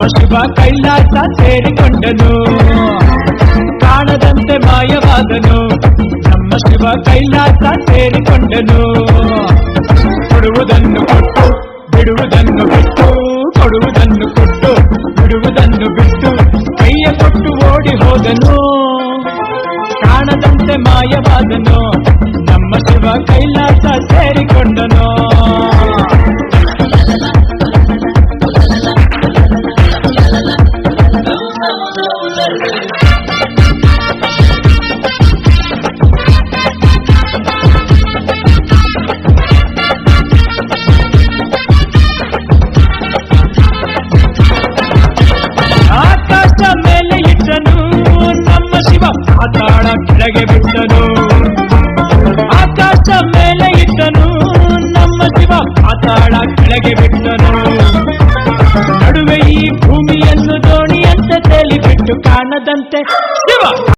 ಶಿವ ಕೈಲಾಸ ಸೇರಿಕೊಂಡನು, ಕಾಣದಂತೆ ಮಾಯವಾದನು. ನಮ್ಮ ಶಿವ ಕೈಲಾಸ ಸೇರಿಕೊಂಡನು. ಕೊಡುವುದನ್ನು ಕೊಟ್ಟು ಬಿಡುವುದನ್ನು ಬಿಟ್ಟು, ಕೊಡುವುದನ್ನು ಕೊಟ್ಟು ಬಿಡುವುದನ್ನು ಬಿಟ್ಟು, ಕೈಯ ಕೊಟ್ಟು ಓಡಿ ಹೋದನು. ಕಾಣದಂತೆ ಮಾಯವಾದನು. ನಮ್ಮ ಶಿವ ಕೈಲಾಸ ಸೇರಿಕೊಂಡನು. ಆಕಾಶ ಮೇಲೆ ಇಟ್ಟನು, ನಮ್ಮ ಶಿವ ಪಾತಾಳ ಕೆಳಗೆ ಬಿಟ್ಟನು. ಆಕಾಶ ಮೇಲೆ ಇಟ್ಟನು, ನಮ್ಮ ಶಿವ ಪಾತಾಳ ಕೆಳಗೆ ಬಿಟ್ಟನು. ನಡುವೆ ಈ ಭೂಮಿಯನ್ನು ದೋಣಿಯಂತೆ ತೇಲಿಬಿಟ್ಟು ಕಾಣದಂತೆ ಶಿವ